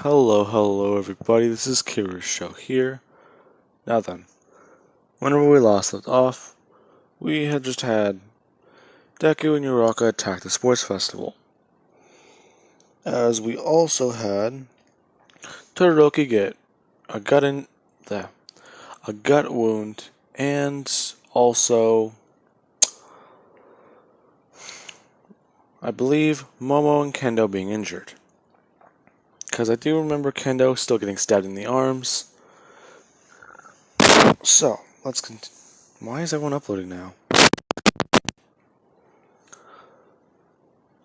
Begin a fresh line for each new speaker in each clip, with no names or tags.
Hello everybody, this is Kira's show here. Now then, whenever we last left off, we had just had Deku and Uraka attack the sports festival. As we also had Todoroki get a gut wound, and also I believe Momo and Kendo being injured. Because I do remember Kendo still getting stabbed in the arms. So, let's continue. Why is everyone uploading now?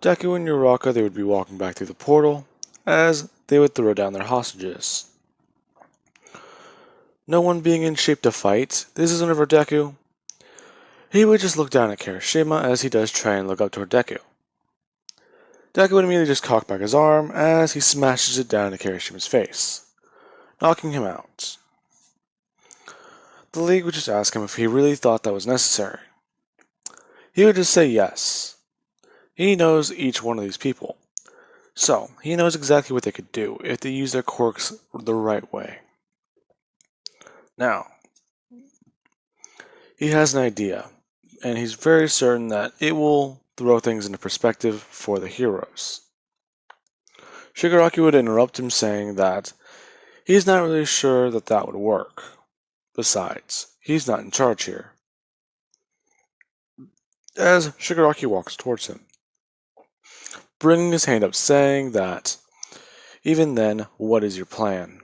Deku and Uraka, they would be walking back through the portal, as they would throw down their hostages. No one being in shape to fight, this is whenever Deku, he would just look down at Kirishima as he does try and look up toward Deku. Deku would immediately just cock back his arm as he smashes it down into Kirishima's face, knocking him out. The League would just ask him if he really thought that was necessary. He would just say yes. He knows each one of these people, so he knows exactly what they could do if they use their quirks the right way. Now, he has an idea, and he's very certain that it will throw things into perspective for the heroes. Shigaraki would interrupt him, saying that he's not really sure that that would work. Besides, he's not in charge here. As Shigaraki walks towards him, bringing his hand up, saying that, even then, what is your plan?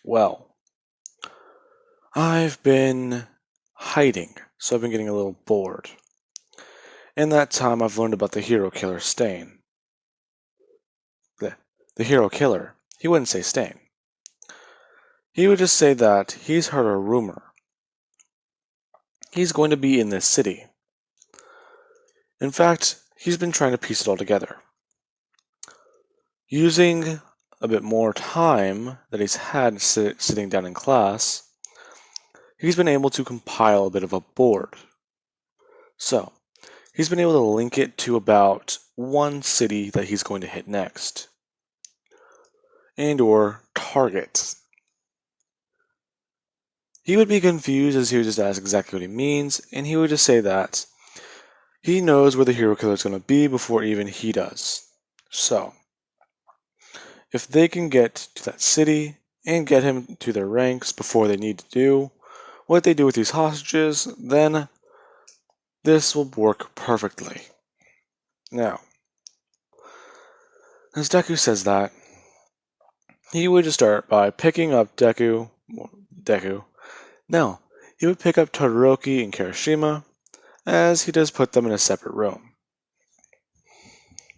Well, I've been hiding, so I've been getting a little bored. In that time, I've learned about the hero killer Stain. The hero killer. He wouldn't say Stain. He would just say that he's heard a rumor. He's going to be in this city. In fact, he's been trying to piece it all together. Using a bit more time that he's had sitting down in class, he's been able to compile a bit of a board. So, he's been able to link it to about one city that he's going to hit next. And or target. He would be confused as he would just ask exactly what he means, and he would just say that he knows where the hero killer is going to be before even he does. So, if they can get to that city and get him to their ranks before they need to do what they do with these hostages, then this will work perfectly. Now, as Deku says that, he would just start by picking up Deku. No, he would pick up Todoroki and Kirishima, as he does put them in a separate room.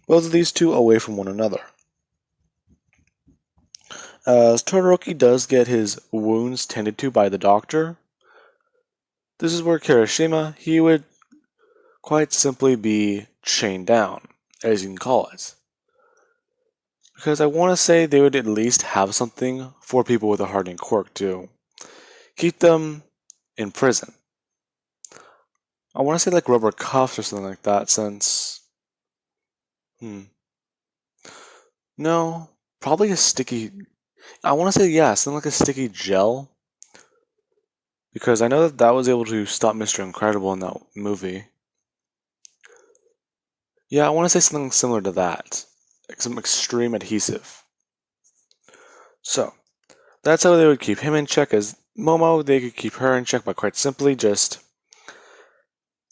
Both of these two away from one another. As Todoroki does get his wounds tended to by the doctor, this is where Kirishima, he would quite simply be chained down, as you can call it. Because I want to say they would at least have something for people with a hardening quirk to keep them in prison. I want to say like rubber cuffs or something like that, since... No, probably a sticky... I want to say something like a sticky gel. Because I know that was able to stop Mr. Incredible in that movie. Yeah, I want to say something similar to that. Some extreme adhesive. So, that's how they would keep him in check. As Momo, they could keep her in check by quite simply just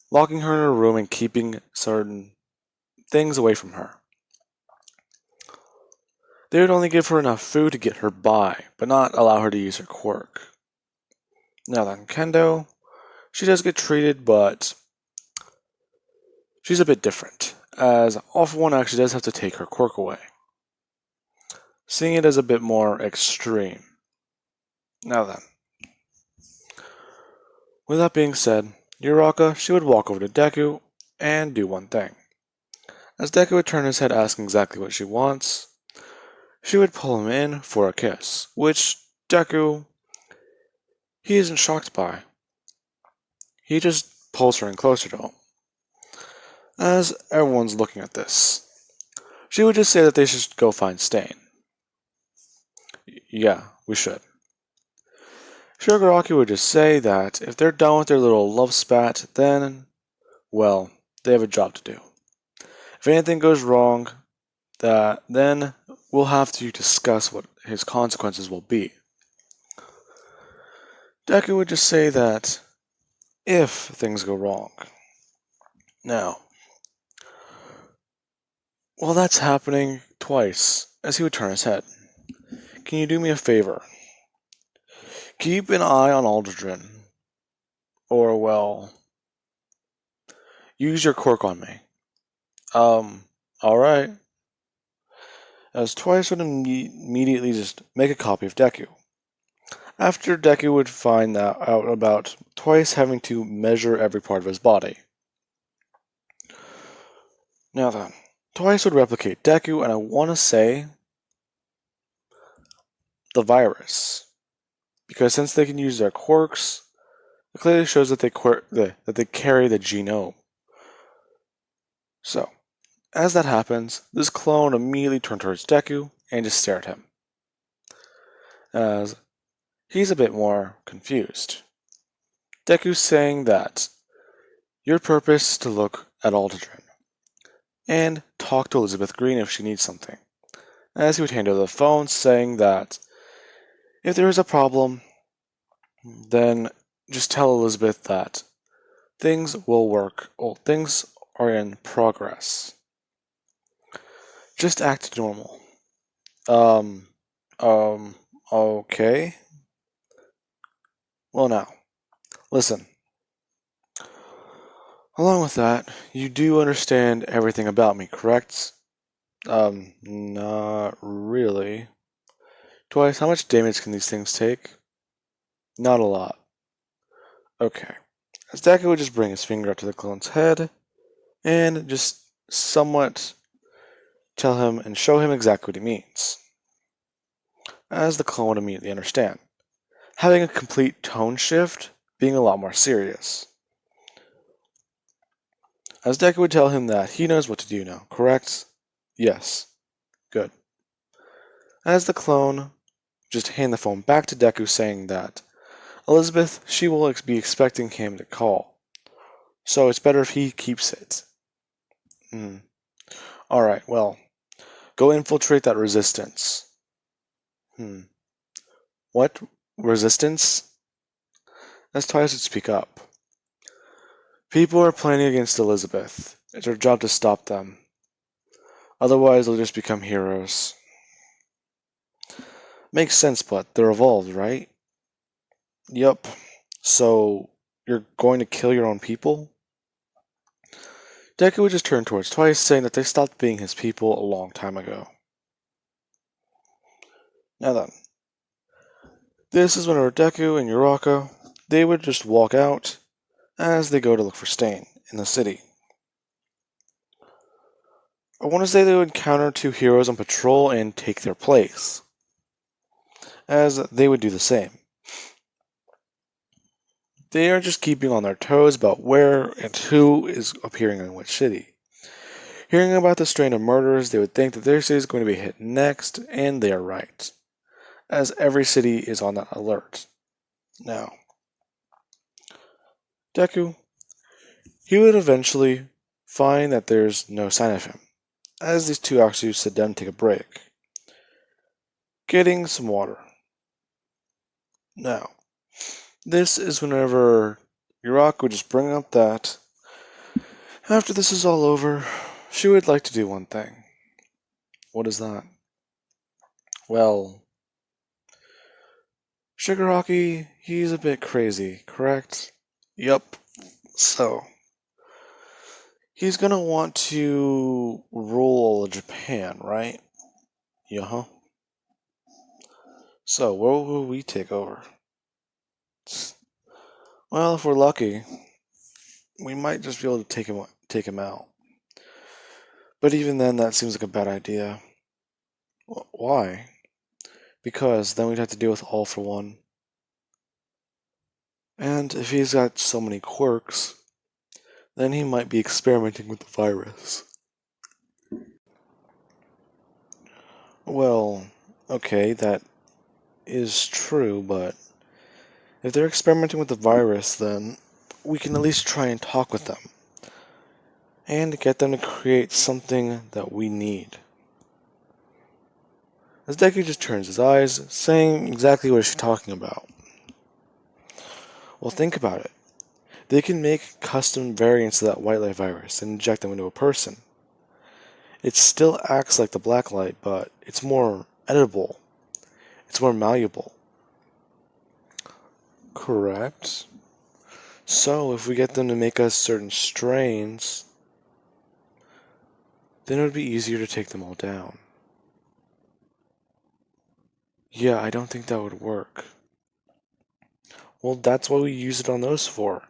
locking her in a room and keeping certain things away from her. They would only give her enough food to get her by, but not allow her to use her quirk. Now then, Kendo, she does get treated, but she's a bit different, as All For One actually does have to take her quirk away, seeing it as a bit more extreme. Now then, with that being said, Uraka, she would walk over to Deku and do one thing. As Deku would turn his head asking exactly what she wants, she would pull him in for a kiss, which Deku, he isn't shocked by. He just pulls her in closer to him. As everyone's looking at this, she would just say that they should go find Stain. Yeah, we should. Shigaraki would just say that if they're done with their little love spat, then, well, they have a job to do. If anything goes wrong, then we'll have to discuss what his consequences will be. Deku would just say that if things go wrong. Now, while that's happening twice, as he would turn his head, can you do me a favor? Keep an eye on Aldrin. Or, well, use your quirk on me. Alright. As Twice would immediately just make a copy of Deku. After Deku would find out about Twice having to measure every part of his body. Now then, Twice would replicate Deku, and I want to say the virus. Because since they can use their quirks, it clearly shows that they carry the genome. So, as that happens, this clone immediately turned towards Deku and just stared at him. As he's a bit more confused. Deku's saying that your purpose is to look at Aldrin and talk to Elizabeth Green if she needs something. As he would hand over the phone, saying that if there is a problem, then just tell Elizabeth that things will work. Well, things are in progress. Just act normal. Okay. Well, now, listen. Along with that, you do understand everything about me, correct? Not really. Twice, how much damage can these things take? Not a lot. Okay. As Deku would just bring his finger up to the clone's head, and just somewhat tell him and show him exactly what he means. As the clone would immediately understand, having a complete tone shift, being a lot more serious. As Deku would tell him that he knows what to do now, correct? Yes. Good. As the clone just hand the phone back to Deku, saying that Elizabeth, she will be expecting him to call, so it's better if he keeps it. Alright, well, go infiltrate that resistance. What? Resistance? As Twice would speak up. People are planning against Elizabeth. It's our job to stop them. Otherwise, they'll just become heroes. Makes sense, but they're evolved, right? Yup. So, you're going to kill your own people? Deku would just turn towards Twice, saying that they stopped being his people a long time ago. Now then, this is whenever Deku and Uraka, they would just walk out as they go to look for Stain in the city. I want to say they would encounter two heroes on patrol and take their place, as they would do the same. They are just keeping on their toes about where and who is appearing in which city. Hearing about the strain of murders, they would think that their city is going to be hit next, and they are right, as every city is on that alert. Now, Deku, he would eventually find that there's no sign of him, as these two actually sit down and take a break, getting some water. Now, this is whenever Uraka would just bring up that after this is all over, she would like to do one thing. What is that? Well, Shigaraki, he's a bit crazy, correct? Yup. So, he's gonna want to rule Japan, right? Yeah. So, where will we take over? Well, if we're lucky, we might just be able to take him out. But even then, that seems like a bad idea. Why? Because then we'd have to deal with All for One. And if he's got so many quirks, then he might be experimenting with the virus. Well, okay, that is true, but if they're experimenting with the virus, then we can at least try and talk with them and get them to create something that we need. As Deku just turns his eyes, saying exactly what is she talking about. Well, think about it. They can make custom variants of that white light virus and inject them into a person. It still acts like the Blacklight, but it's more editable. It's more malleable. Correct. So, if we get them to make us certain strains, then it would be easier to take them all down. Yeah, I don't think that would work. Well, that's what we use it on those for.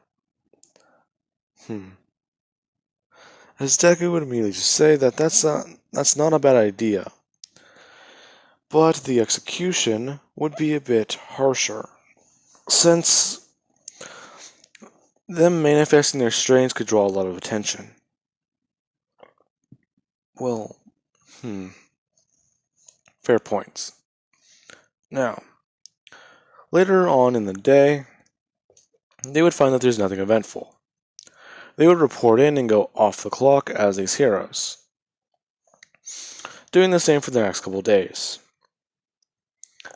As Deku would immediately just say that that's not a bad idea. But the execution would be a bit harsher. Since them manifesting their strains could draw a lot of attention. Well, fair points. Now, later on in the day, they would find that there's nothing eventful. They would report in and go off the clock as these heroes, doing the same for the next couple days.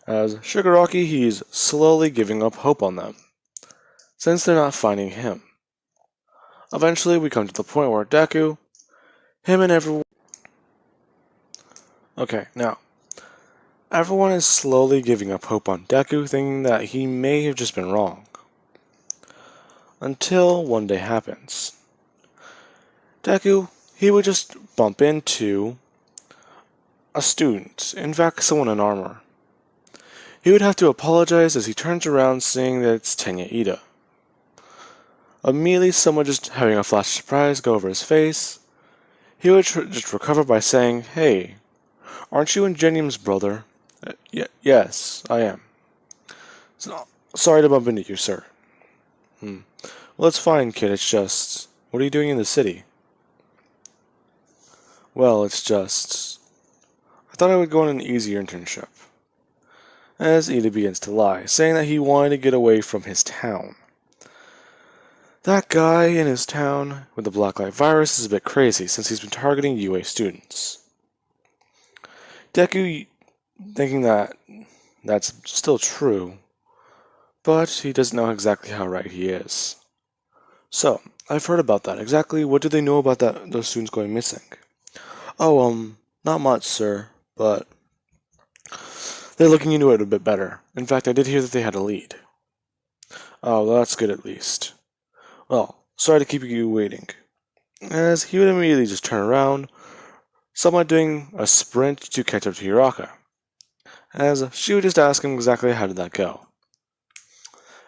As Shigaraki, he's slowly giving up hope on them, since they're not finding him. Eventually, we come to the point where Deku, him and everyone... Okay, now, everyone is slowly giving up hope on Deku, thinking that he may have just been wrong. Until one day happens. Deku, he would just bump into a student, in fact someone in armor. He would have to apologize as he turns around seeing that it's Tenya Ida. Immediately someone just having a flash of surprise go over his face. He would just recover by saying, "Hey, aren't you Ingenium's brother?" Yes, I am. Sorry to bump into you, sir." Well, it's fine, kid, it's just... What are you doing in the city? Well, it's just... I thought I would go on an easier internship. As Ida begins to lie, saying that he wanted to get away from his town. That guy in his town with the Blacklight virus is a bit crazy since he's been targeting UA students. Deku thinking that that's still true, but he doesn't know exactly how right he is. So, I've heard about that. Exactly what do they know about those students going missing? Oh, not much, sir, but they're looking into it a bit better. In fact, I did hear that they had a lead. Oh, well, that's good at least. Well, sorry to keep you waiting. As he would immediately just turn around, somewhat doing a sprint to catch up to Hiraka. As she would just ask him exactly how did that go.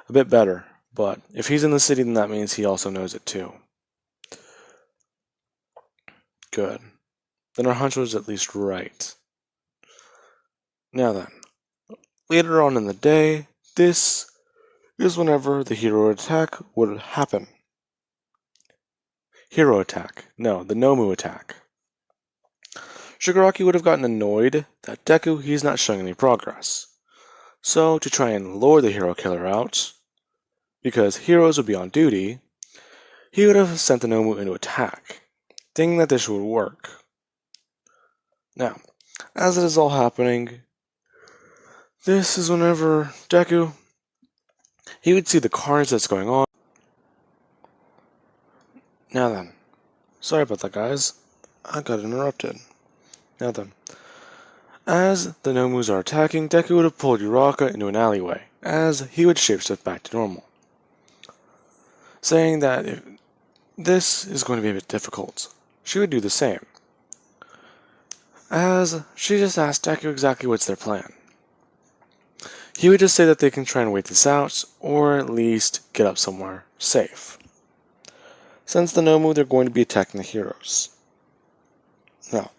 A bit better, but if he's in the city, then that means he also knows it too. Good. Then our hunch was at least right. Now then, later on in the day, this is whenever the hero attack would happen. Hero attack. No, the Nomu attack. Shigaraki would have gotten annoyed that Deku, he's not showing any progress. So, to try and lure the hero killer out, because heroes would be on duty, he would have sent the Nomu into attack, thinking that this would work. Now, as it is all happening, this is whenever Deku, he would see the carnage that's going on. Now then, sorry about that, guys. I got interrupted. Now then, as the Nomus are attacking, Deku would have pulled Uraka into an alleyway, as he would shapeshift back to normal, saying that if this is going to be a bit difficult, she would do the same, as she just asked Deku exactly what's their plan. He would just say that they can try and wait this out, or at least get up somewhere safe, since the Nomu, they're going to be attacking the heroes. Now,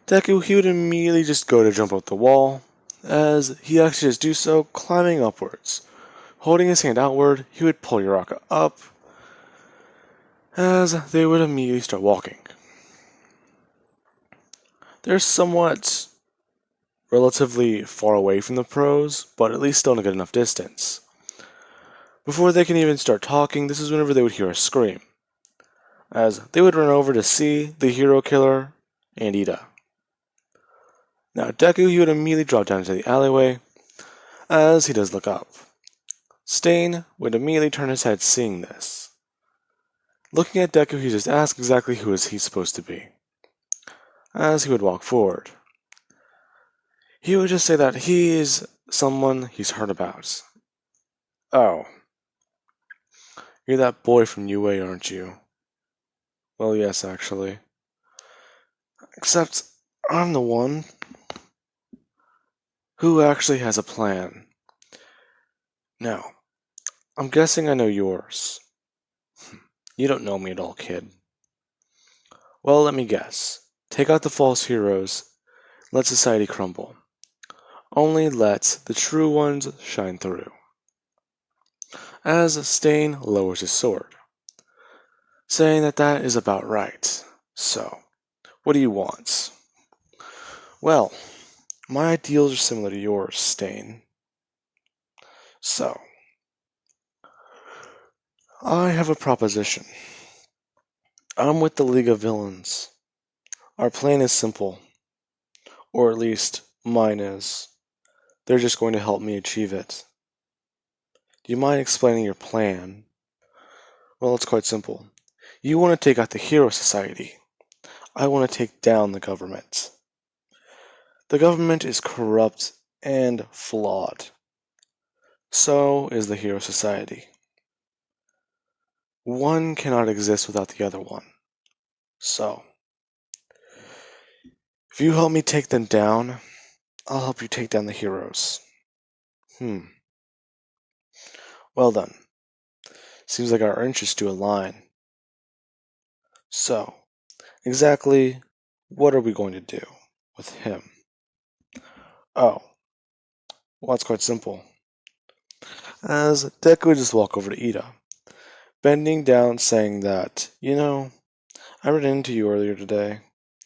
Deku, he would immediately just go to jump up the wall, as he actually just do so, climbing upwards. Holding his hand outward, he would pull Uraka up, as they would immediately start walking. They're somewhat relatively far away from the pros, but at least still in a good enough distance. Before they can even start talking, this is whenever they would hear a scream, as they would run over to see the hero killer and Ida. Now Deku, he would immediately drop down into the alleyway, as he does look up. Stain would immediately turn his head seeing this. Looking at Deku, he just asks exactly who is he supposed to be. As he would walk forward, he would just say that he is someone he's heard about. Oh, you're that boy from UA, aren't you? Well, yes, actually. Except, I'm the one who actually has a plan. Now, I'm guessing I know yours. You don't know me at all, kid. Well, let me guess. Take out the false heroes, let society crumble. Only let the true ones shine through. As Stain lowers his sword, saying that that is about right. So, what do you want? Well, my ideals are similar to yours, Stain. So, I have a proposition. I'm with the League of Villains. Our plan is simple. Or at least, mine is. They're just going to help me achieve it. Do you mind explaining your plan? Well, it's quite simple. You want to take out the Hero Society. I want to take down the government. The government is corrupt and flawed. So is the Hero Society. One cannot exist without the other one. So, if you help me take them down, I'll help you take down the heroes. Well then. Seems like our interests do align. So, exactly what are we going to do with him? Oh, well, it's quite simple. As Deku would just walk over to Ida, bending down saying that, I ran into you earlier today.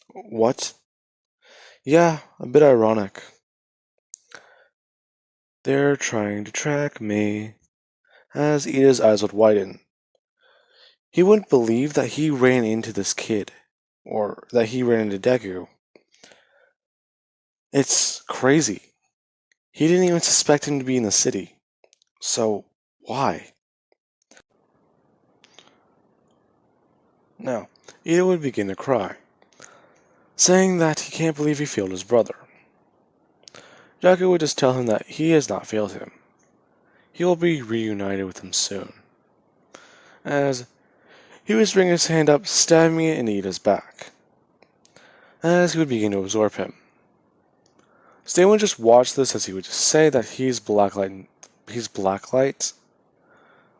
What? Yeah, a bit ironic. They're trying to track me. As Ida's eyes would widen. He wouldn't believe that he ran into this kid, or that he ran into Deku. It's crazy. He didn't even suspect him to be in the city. So, why? Now, Ida would begin to cry, saying that he can't believe he failed his brother. Deku would just tell him that he has not failed him. He will be reunited with him soon. As he would bring his hand up, stabbing it in Ida's back. As he would begin to absorb him. Stan would just watch this as he would just say that he's Blacklight. He's Blacklight?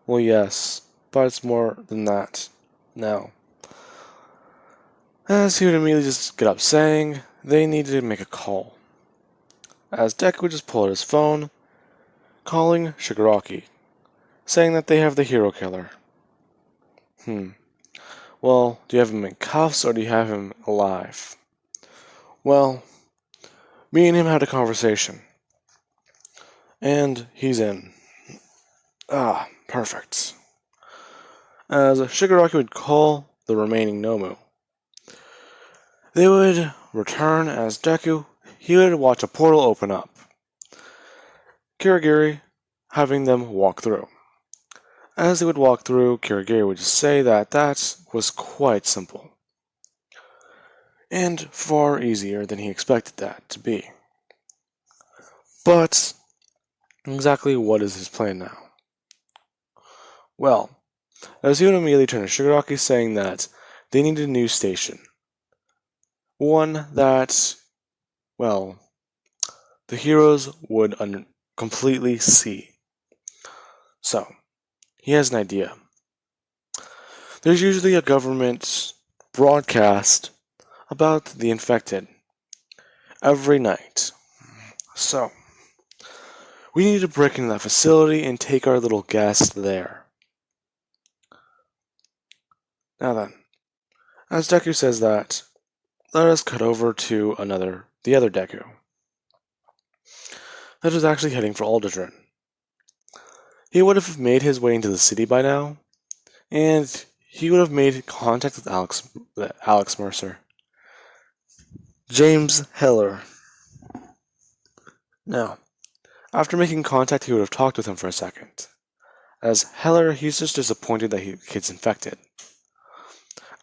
Well, yes, but it's more than that. Now, as he would immediately just get up saying they needed to make a call. As Deku would just pull out his phone, calling Shigaraki, saying that they have the hero killer. Well, do you have him in cuffs or do you have him alive? Well, me and him had a conversation. And he's in. Ah, perfect. As Shigaraki would call the remaining Nomu. They would return as Deku, he would watch a portal open up. Kirigiri having them walk through. As they would walk through, Kirigiri would just say that that was quite simple. And far easier than he expected that to be. But, exactly what is his plan now? Well, as he would immediately turn to Shigaraki saying that they needed a new station. One that, well, the heroes would completely see. So, he has an idea. There's usually a government broadcast about the infected every night. So, we need to break into that facility and take our little guest there. Now then, as Deku says that, let us cut over to the other Deku. that was actually heading for Aldridge. He would have made his way into the city by now, and he would have made contact with Alex Mercer. James Heller. Now, after making contact, he would have talked with him for a second. As Heller, he's just disappointed that the kid's infected,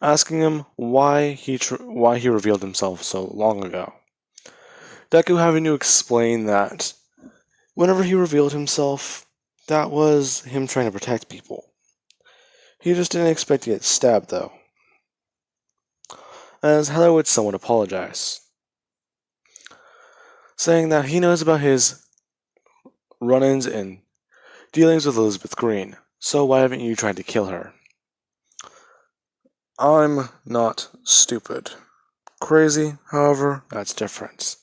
asking him why he revealed himself so long ago. Deku having to explain that whenever he revealed himself, that was him trying to protect people. He just didn't expect to get stabbed, though. As Heller would somewhat apologize, saying that he knows about his run-ins and dealings with Elizabeth Green, so why haven't you tried to kill her? I'm not stupid. Crazy, however, that's different.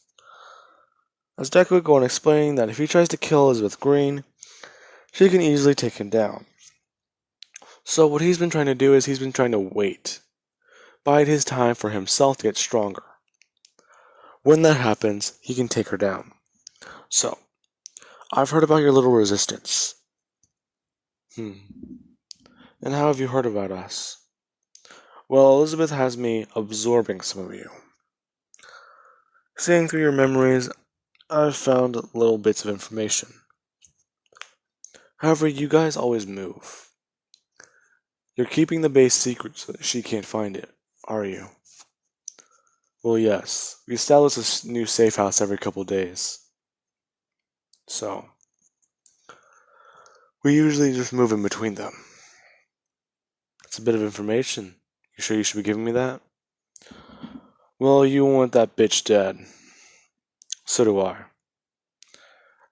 As Deku would go on explaining that if he tries to kill Elizabeth Green, she can easily take him down. So what he's been trying to do is he's been trying to wait, bide his time for himself to get stronger. When that happens, he can take her down. So, I've heard about your little resistance. And how have you heard about us? Well, Elizabeth has me absorbing some of you. Seeing through your memories, I've found little bits of information. However, you guys always move. You're keeping the base secret so that she can't find it, are you? Well, yes. We establish a new safe house every couple days. So, we usually just move in between them. It's a bit of information. You sure you should be giving me that? Well, you want that bitch dead. So do I.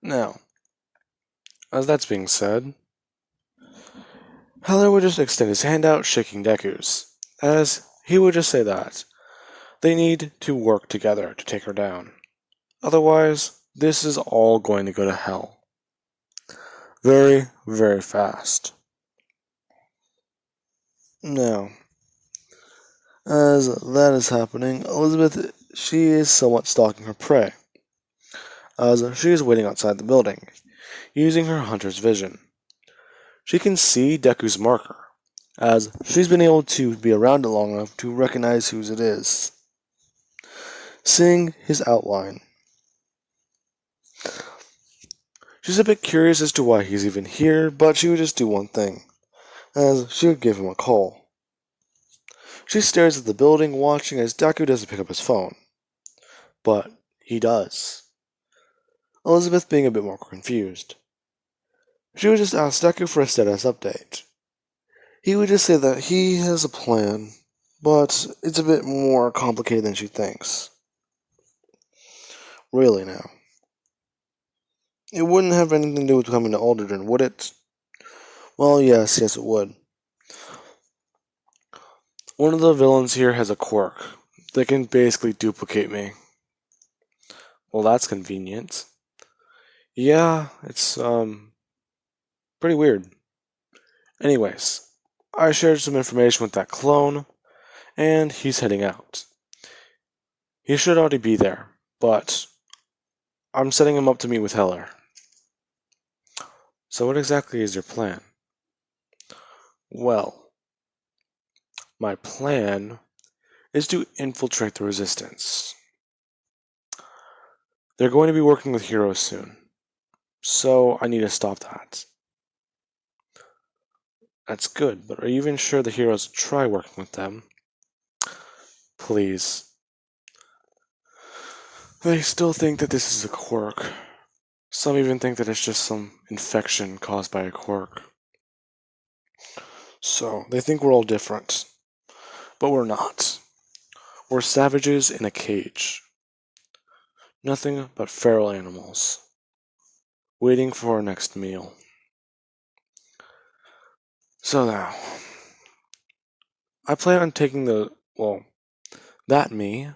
Now, as that's being said, Heller would just extend his hand out, shaking Deku's, as he would just say that they need to work together to take her down. Otherwise, this is all going to go to hell. Very, very fast. Now, as that is happening, Elizabeth, she is somewhat stalking her prey, as she is waiting outside the building, using her hunter's vision. She can see Deku's marker, as she's been able to be around it long enough to recognize whose it is. Seeing his outline, she's a bit curious as to why he's even here, but she would just do one thing, as she would give him a call. She stares at the building, watching as Deku doesn't pick up his phone. But he does. Elizabeth being a bit more confused. She would just ask Deku for a status update. He would just say that he has a plan, but it's a bit more complicated than she thinks. Really now. It wouldn't have anything to do with coming to Aldridge, would it? Well, yes, it would. One of the villains here has a quirk. They can basically duplicate me. Well, that's convenient. Yeah, it's, pretty weird. Anyways, I shared some information with that clone, and he's heading out. He should already be there, but I'm setting him up to meet with Heller. So what exactly is your plan? Well, my plan is to infiltrate the resistance. They're going to be working with heroes soon, so I need to stop that. That's good, but are you even sure the heroes will try working with them? Please. They still think that this is a quirk. Some even think that it's just some infection caused by a quirk. So, they think we're all different. But we're not. We're savages in a cage. Nothing but feral animals. Waiting for our next meal. So now, I plan on taking that me,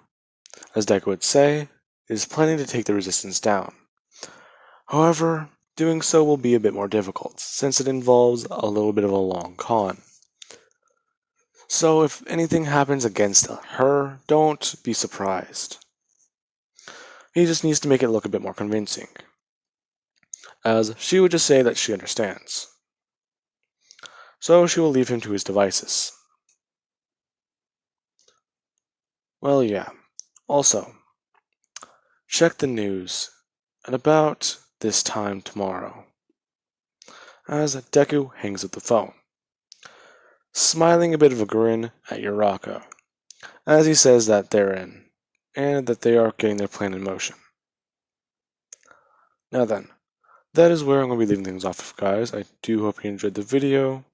as Deku would say, is planning to take the resistance down. However, doing so will be a bit more difficult, since it involves a little bit of a long con. So if anything happens against her, don't be surprised. He just needs to make it look a bit more convincing. as she would just say that she understands. So she will leave him to his devices. Well, yeah. Also, check the news at about this time tomorrow, as Deku hangs up the phone, smiling a bit of a grin at Uraka, as he says that they're in, and that they are getting their plan in motion. Now then, that is where I'm going to be leaving things off, guys. I do hope you enjoyed the video,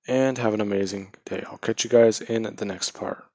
and have an amazing day. I'll catch you guys in the next part.